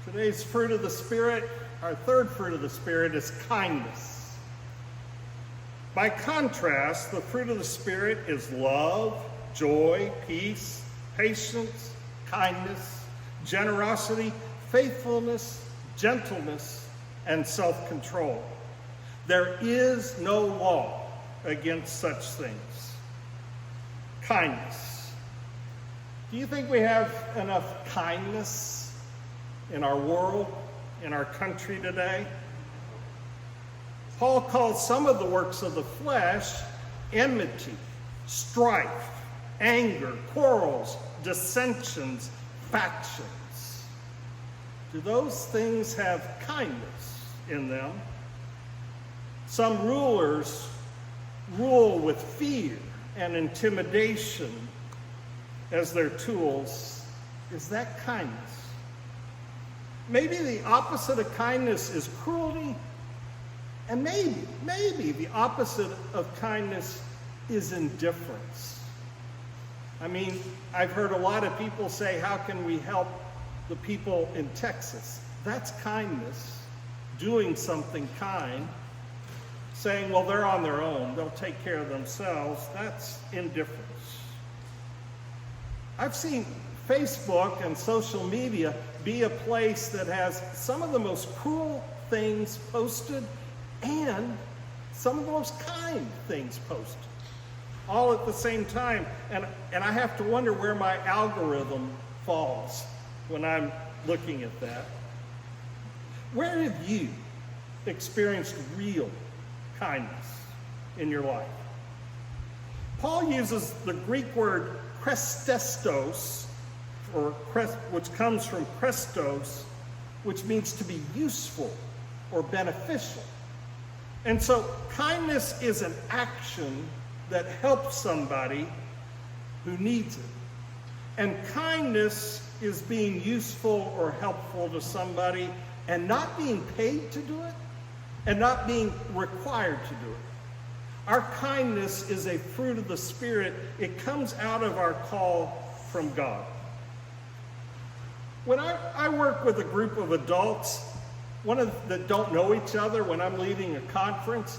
Today's fruit of the Spirit, our third fruit of the Spirit, is kindness. By contrast, the fruit of the Spirit is love, joy, peace, patience, kindness, generosity, faithfulness, gentleness, and self-control. There is no law against such things. Kindness. Do you think we have enough kindness in our world, in our country today? Paul calls some of the works of the flesh enmity, strife, anger, quarrels, dissensions, factions. Do those things have kindness in them? Some rulers rule with fear and intimidation as their tools. Is that kindness? Maybe the opposite of kindness is cruelty, and maybe the opposite of kindness is indifference. I mean, I've heard a lot of people say, how can we help the people in Texas? That's kindness, doing something kind. Saying, well, they're on their own, they'll take care of themselves, that's indifference. I've seen Facebook and social media be a place that has some of the most cruel things posted and some of the most kind things posted, all at the same time. And I have to wonder where my algorithm falls when I'm looking at that. Where have you experienced real kindness in your life? Paul uses the Greek word krestos, which comes from krestos, which means to be useful or beneficial. And so kindness is an action that helps somebody who needs it. And kindness is being useful or helpful to somebody and not being paid to do it, and not being required to do it. Our kindness is a fruit of the Spirit. It comes out of our call from God. When I work with a group of adults, that don't know each other, when I'm leading a conference,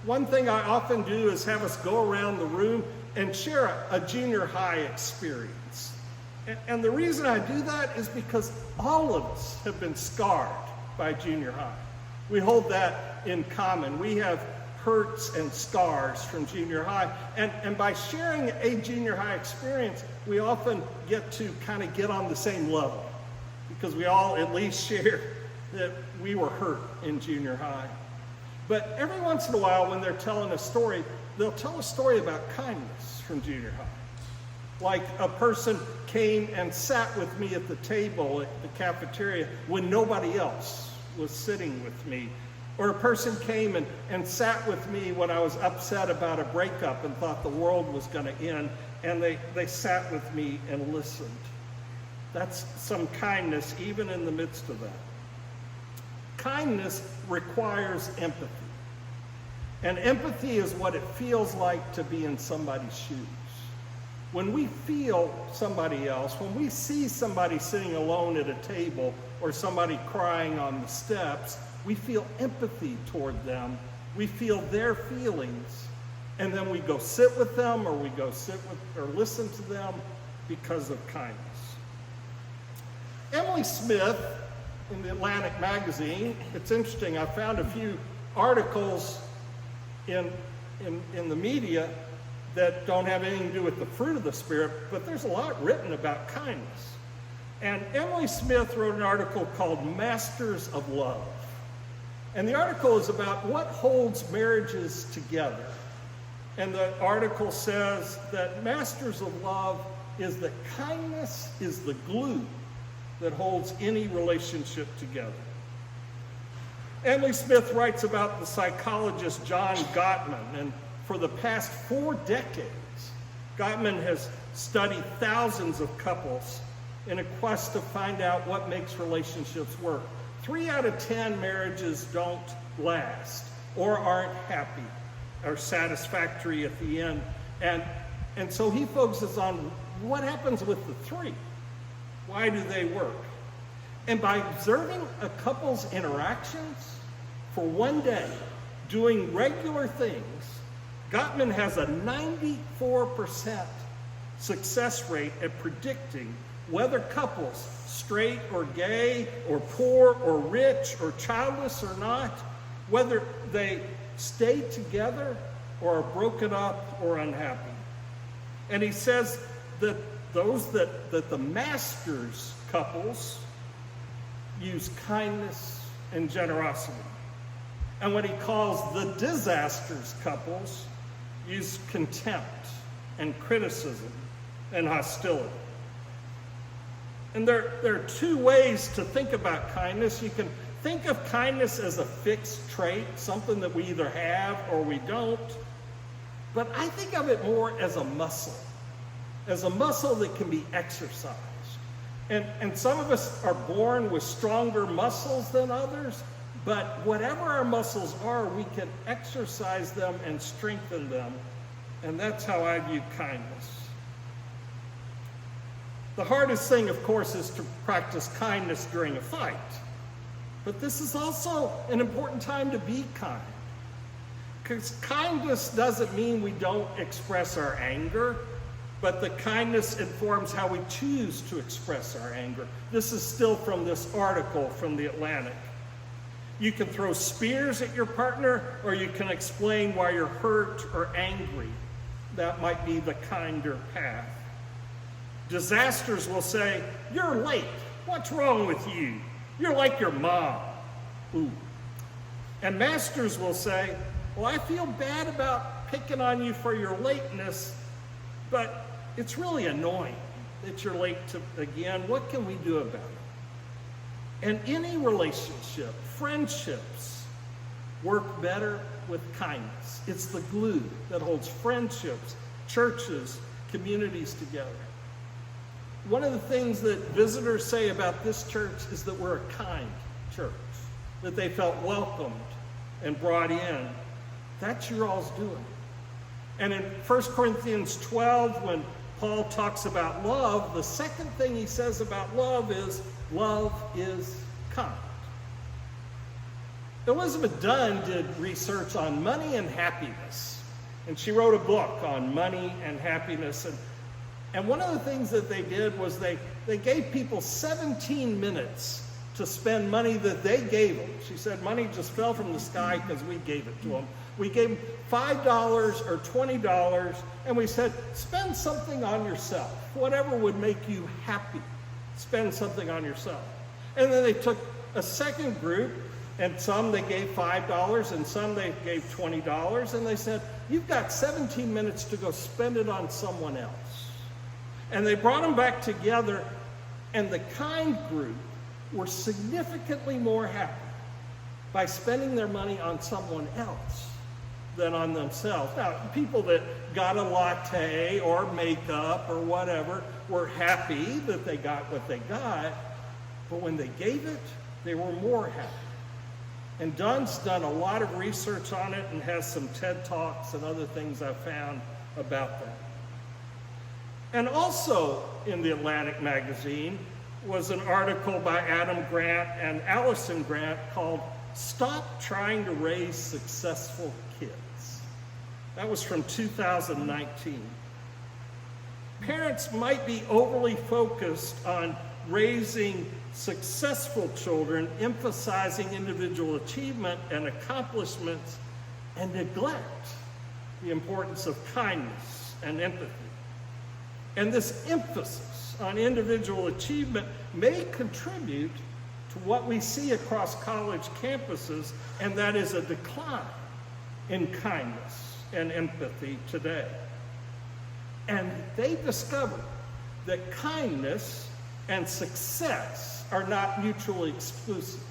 one thing I often do is have us go around the room and share a junior high experience. And the reason I do that is because all of us have been scarred by junior high. We hold that in common. We have hurts and scars from junior high. And by sharing a junior high experience, we often get to kind of get on the same level because we all at least share that we were hurt in junior high. But every once in a while when they're telling a story, they'll tell a story about kindness from junior high. Like a person came and sat with me at the table at the cafeteria when nobody else was sitting with me. Or a person came and sat with me when I was upset about a breakup and thought the world was going to end, and they sat with me and listened. That's some kindness even in the midst of that. Kindness requires empathy. And empathy is what it feels like to be in somebody's shoes. When we feel somebody else, when we see somebody sitting alone at a table or somebody crying on the steps, we feel empathy toward them. We feel their feelings, and then we go sit with them, or we go sit with or listen to them because of kindness. Emily Smith in the Atlantic magazine, it's interesting, I found a few articles in the media that don't have anything to do with the fruit of the Spirit, but there's a lot written about kindness. And Emily Smith wrote an article called Masters of Love. And the article is about what holds marriages together. And the article says that Masters of Love is that kindness is the glue that holds any relationship together. Emily Smith writes about the psychologist John Gottman, and for the past 4 decades, Gottman has studied thousands of couples in a quest to find out what makes relationships work. 3 out of 10 marriages don't last or aren't happy or satisfactory at the end. And so he focuses on what happens with the 3. Why do they work? And by observing a couple's interactions for one day, doing regular things, Gottman has a 94% success rate at predicting whether couples, straight or gay or poor or rich or childless or not, whether they stay together or are broken up or unhappy. And he says that that the masters couples use kindness and generosity. And what he calls the disasters couples use contempt and criticism and hostility. And there are two ways to think about kindness. You can think of kindness as a fixed trait, something that we either have or we don't. But I think of it more as a muscle that can be exercised. And some of us are born with stronger muscles than others, but whatever our muscles are, we can exercise them and strengthen them. And that's how I view kindness. The hardest thing, of course, is to practice kindness during a fight. But this is also an important time to be kind. Because kindness doesn't mean we don't express our anger, but the kindness informs how we choose to express our anger. This is still from this article from The Atlantic. You can throw spears at your partner, or you can explain why you're hurt or angry. That might be the kinder path. Disasters will say, "You're late. What's wrong with you? You're like your mom." Ooh. And masters will say, "Well, I feel bad about picking on you for your lateness, but it's really annoying that you're late again. What can we do about it?" And any relationship, friendships, work better with kindness. It's the glue that holds friendships, churches, communities together. One of the things that visitors say about this church is that we're a kind church, that they felt welcomed and brought in. That's your all's doing. And in 1 Corinthians 12, when Paul talks about love, the second thing he says about love is kind. Elizabeth Dunn did research on money and happiness, and she wrote a book on money and happiness. And one of the things that they did was they gave people 17 minutes to spend money that they gave them. She said money just fell from the sky because we gave it to them. We gave them $5 or $20, and we said, spend something on yourself. Whatever would make you happy, spend something on yourself. And then they took a second group, and some they gave $5, and some they gave $20, and they said, you've got 17 minutes to go spend it on someone else. And they brought them back together, and the kind group were significantly more happy by spending their money on someone else than on themselves. Now, people that got a latte or makeup or whatever were happy that they got what they got, but when they gave it, they were more happy. And Dunn's done a lot of research on it and has some TED Talks and other things I've found about that. And also in the Atlantic magazine was an article by Adam Grant and Allison Grant called "Stop Trying to Raise Successful Kids." That was from 2019. Parents might be overly focused on raising successful children, emphasizing individual achievement and accomplishments, and neglect the importance of kindness and empathy. And this emphasis on individual achievement may contribute to what we see across college campuses, and that is a decline in kindness and empathy today. And they discovered that kindness and success are not mutually exclusive.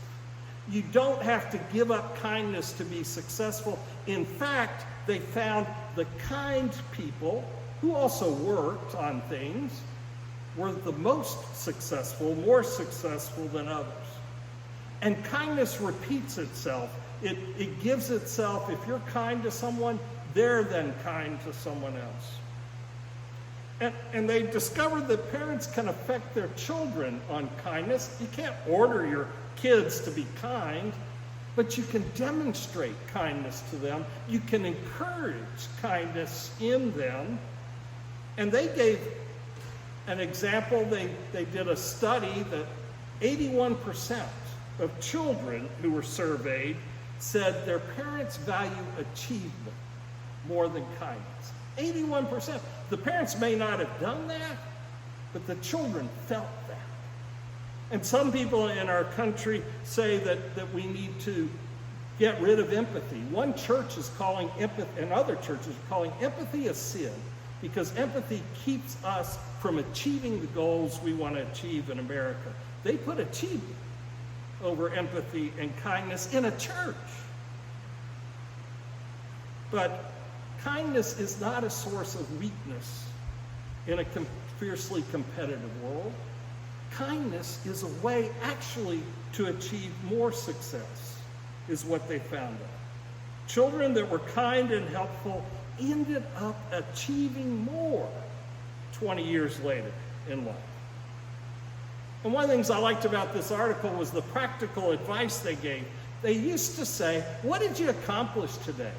You don't have to give up kindness to be successful. In fact, they found the kind people who also worked on things were the most successful, more successful than others. And kindness repeats itself. It gives itself. If you're kind to someone, they're then kind to someone else. And they discovered that parents can affect their children on kindness. You can't order your kids to be kind, but you can demonstrate kindness to them. You can encourage kindness in them. And they gave an example. They did a study that 81% of children who were surveyed said their parents value achievement more than kindness. 81%. The parents may not have done that, but the children felt that. And some people in our country say that we need to get rid of empathy. One church is calling empathy, and other churches are calling empathy a sin, because empathy keeps us from achieving the goals we want to achieve in America. They put achievement over empathy and kindness in a church. But kindness is not a source of weakness in a fiercely competitive world. Kindness is a way actually to achieve more success, is what they found out. Children that were kind and helpful ended up achieving more 20 years later in life. And one of the things I liked about this article was the practical advice they gave. They used to say, what did you accomplish today?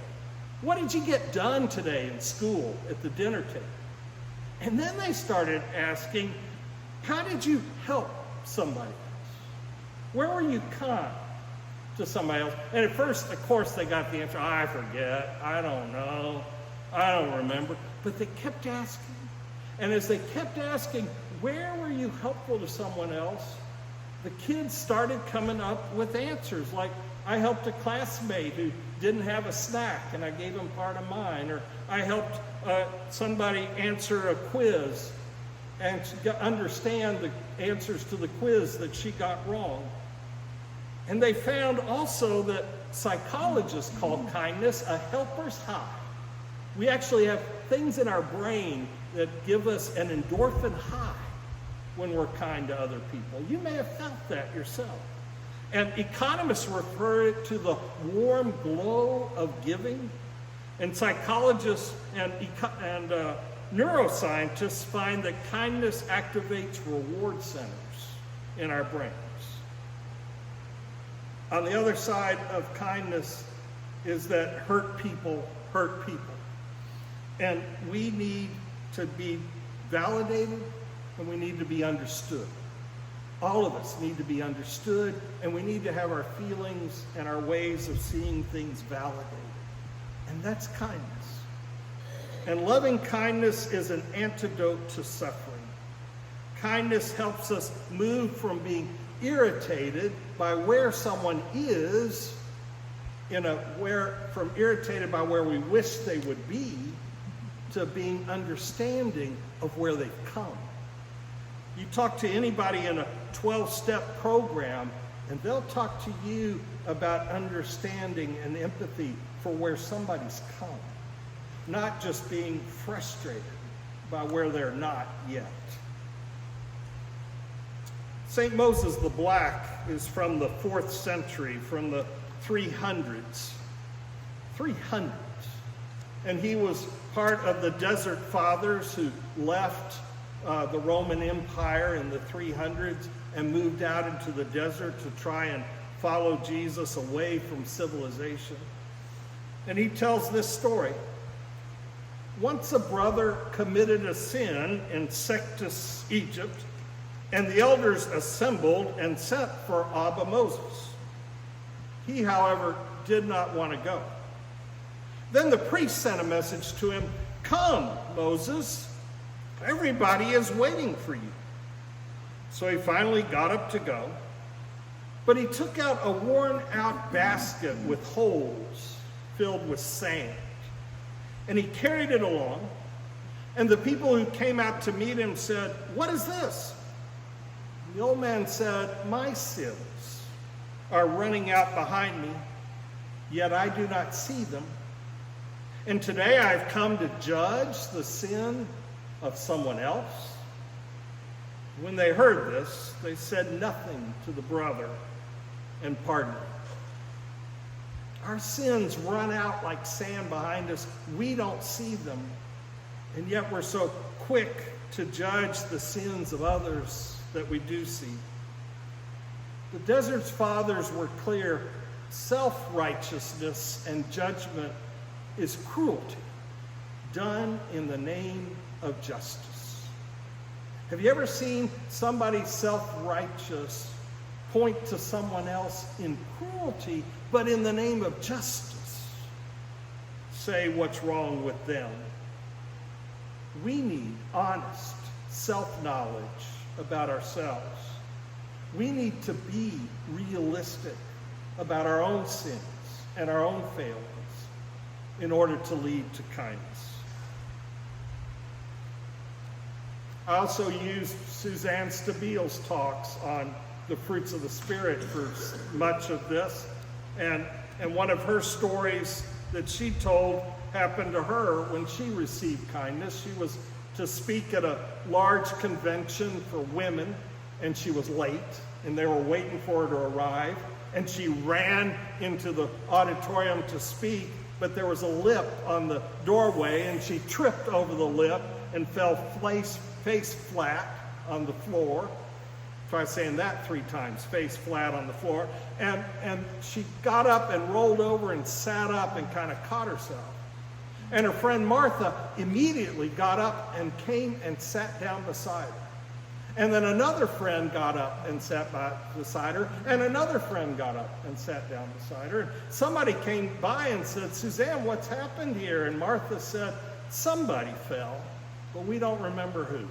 What did you get done today in school at the dinner table? And then they started asking, how did you help somebody else? Where were you kind to somebody else? And at first, of course, they got the answer, I forget, I don't know, I don't remember. But they kept asking. And as they kept asking, where were you helpful to someone else? The kids started coming up with answers like, I helped a classmate who didn't have a snack and I gave him part of mine. Or I helped somebody answer a quiz and understand the answers to the quiz that she got wrong. And they found also that psychologists call kindness a helper's high. We actually have things in our brain that give us an endorphin high when we're kind to other people. You may have felt that yourself. And economists refer it to the warm glow of giving. And psychologists and neuroscientists find that kindness activates reward centers in our brains. On the other side of kindness is that hurt people hurt people. And we need to be validated and we need to be understood. All of us need to be understood, and we need to have our feelings and our ways of seeing things validated. And that's kindness. And loving kindness is an antidote to suffering. Kindness helps us move from being irritated by where someone is, from irritated by where we wish they would be, to being understanding of where they've come. You talk to anybody in a 12-step program, and they'll talk to you about understanding and empathy for where somebody's come, not just being frustrated by where they're not yet. St. Moses the Black is from the 4th century, from the 300s. 300s. And he was part of the Desert Fathers who left the Roman Empire in the 300s and moved out into the desert to try and follow Jesus away from civilization. And he tells this story. Once a brother committed a sin in Sectus, Egypt, and the elders assembled and sent for Abba Moses. He, however, did not want to go. Then the priest sent a message to him, "Come, Moses, everybody is waiting for you." So he finally got up to go, but he took out a worn-out basket with holes filled with sand, and he carried it along, and the people who came out to meet him said, "What is this?" The old man said, "My sins are running out behind me, yet I do not see them. And today I've come to judge the sin of someone else." When they heard this, they said nothing to the brother and pardoned him. Our sins run out like sand behind us. We don't see them, and yet we're so quick to judge the sins of others that we do see. The desert's fathers were clear. Self-righteousness and judgment is cruelty done in the name of justice. Have you ever seen somebody self-righteous point to someone else in cruelty, but in the name of justice say what's wrong with them? We need honest self-knowledge about ourselves. We need to be realistic about our own sins and our own failings in order to lead to kindness. I also used Suzanne Stabile's talks on the fruits of the Spirit for much of this. And one of her stories that she told happened to her when she received kindness. She was to speak at a large convention for women, and she was late, and they were waiting for her to arrive. And she ran into the auditorium to speak, but there was a lip on the doorway, and she tripped over the lip and fell face flat on the floor. Try saying that 3 times, face flat on the floor. And she got up and rolled over and sat up and kind of caught herself. And her friend Martha immediately got up and came and sat down beside her. And then another friend got up and sat beside her, and another friend got up and sat down beside her. And somebody came by and said, "Suzanne, what's happened here?" And Martha said, "Somebody fell, but we don't remember who."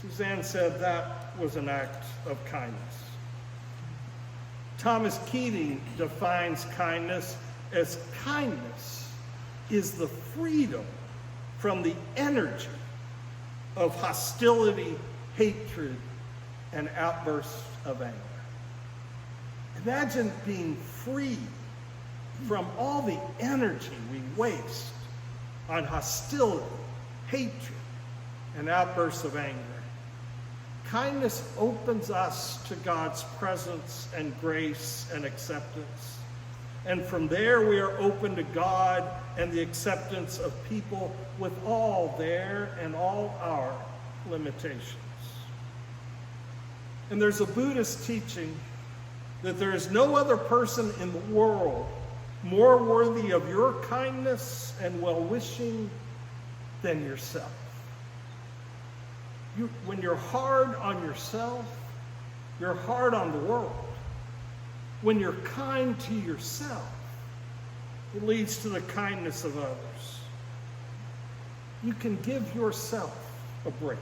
Suzanne said that was an act of kindness. Thomas Keating defines kindness as kindness is the freedom from the energy of hostility, hatred, and outbursts of anger. Imagine being free from all the energy we waste on hostility, hatred, and outbursts of anger. Kindness opens us to God's presence and grace and acceptance. And from there we are open to God and the acceptance of people with all their and all our limitations. And there's a Buddhist teaching that there is no other person in the world more worthy of your kindness and well-wishing than yourself. When you're hard on yourself, you're hard on the world. When you're kind to yourself, it leads to the kindness of others. You can give yourself a break.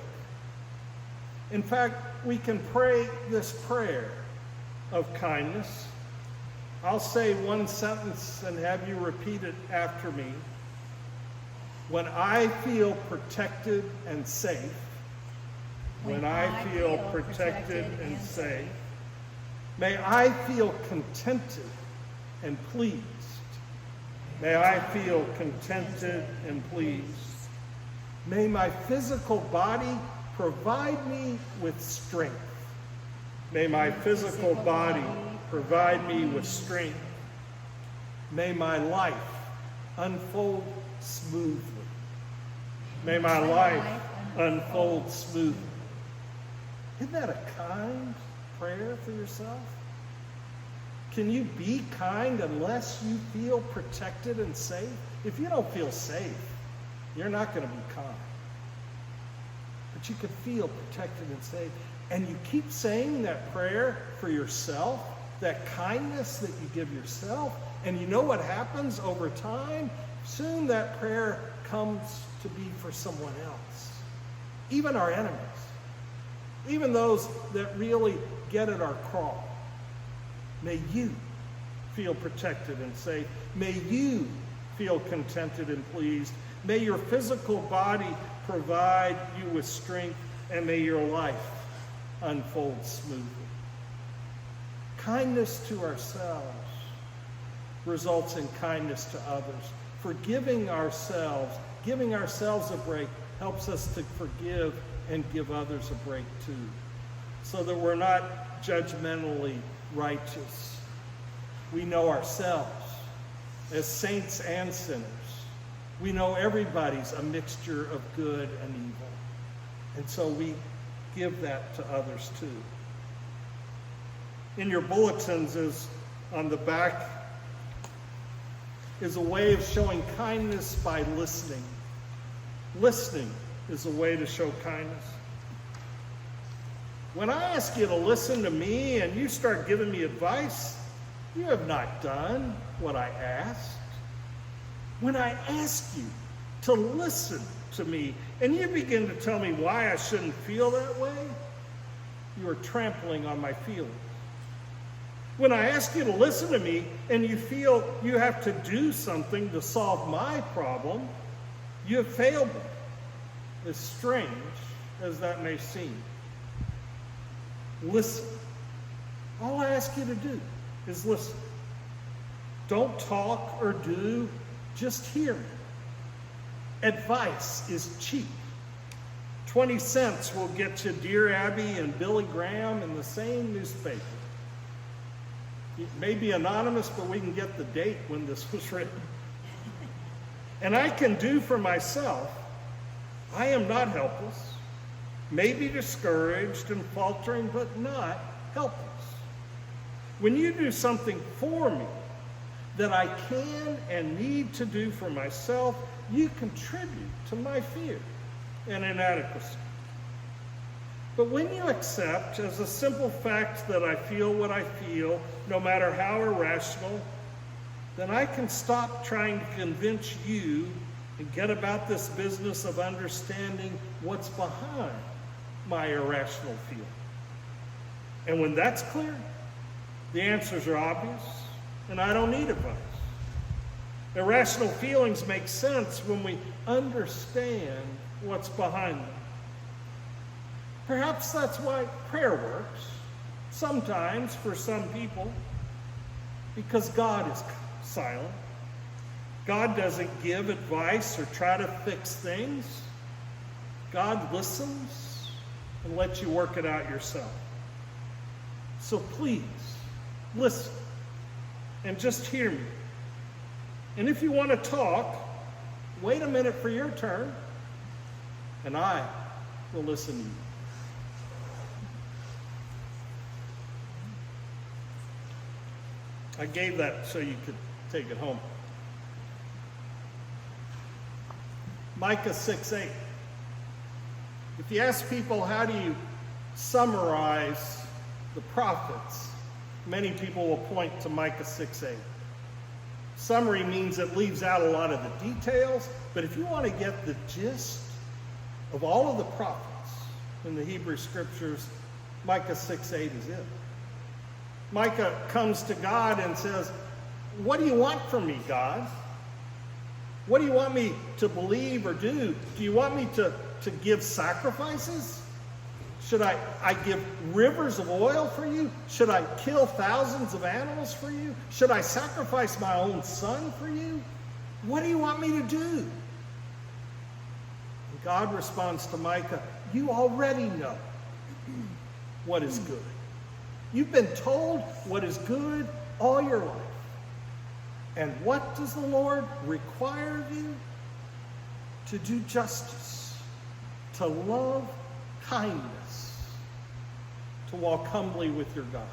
In fact, we can pray this prayer of kindness. I'll say one sentence and have you repeat it after me. When I feel protected and safe, when I feel protected and safe, may I feel contented and pleased. May I feel contented and pleased. May my physical body provide me with strength. May my physical body provide me with strength. May my life unfold smoothly. May my life unfold smoothly. Isn't that a kind prayer for yourself? Can you be kind unless you feel protected and safe? If you don't feel safe, you're not going to be kind. But you can feel protected and safe. And you keep saying that prayer for yourself, that kindness that you give yourself, and you know what happens over time? Soon that prayer comes to be for someone else. Even our enemies. Even those that really get at our crawl. May you feel protected and safe. May you feel contented and pleased. May your physical body provide you with strength, and may your life unfold smoothly. Kindness to ourselves results in kindness to others. Forgiving ourselves, giving ourselves a break, helps us to forgive and give others a break too, so that we're not judgmentally righteous. We know ourselves as saints and sinners, We know everybody's a mixture of good and evil. And so we give that to others too. In your bulletins is on the back is a way of showing kindness by listening. Listening is a way to show kindness. When I ask you to listen to me and you start giving me advice, you have not done what I asked. When I ask you to listen to me and you begin to tell me why I shouldn't feel that way, you are trampling on my feelings. When I ask you to listen to me and you feel you have to do something to solve my problem, you have failed me, as strange as that may seem. Listen. All I ask you to do is listen. Don't talk or do, just hear me. Advice is cheap. 20 cents will get you Dear Abby and Billy Graham in the same newspaper. It may be anonymous, but we can get the date when this was written. And I can do for myself. I am not helpless, maybe discouraged and faltering, but not helpless. When you do something for me that I can and need to do for myself, you contribute to my fear and inadequacy. But when you accept as a simple fact that I feel what I feel, no matter how irrational, then I can stop trying to convince you and get about this business of understanding what's behind my irrational feeling. And when that's clear, the answers are obvious, and I don't need advice. Irrational feelings make sense when we understand what's behind them. Perhaps that's why prayer works, sometimes for some people, because God is silent. God doesn't give advice or try to fix things. God listens and lets you work it out yourself. So please, listen and just hear me. And if you want to talk, wait a minute for your turn, and I will listen to you. I gave that so you could take it home. Micah 6:8. If you ask people, how do you summarize the prophets? Many people will point to Micah 6:8. Summary means it leaves out a lot of the details, but if you want to get the gist of all of the prophets in the Hebrew Scriptures, Micah 6:8 is it. Micah comes to God and says, what do you want from me, God? What do you want me to believe or do? Do you want me to give sacrifices? Should I give rivers of oil for you? Should I kill thousands of animals for you? Should I sacrifice my own son for you? What do you want me to do? And God responds to Micah, you already know what is good. You've been told what is good all your life. And what does the Lord require of you? To do justice, to love kindness, to walk humbly with your God.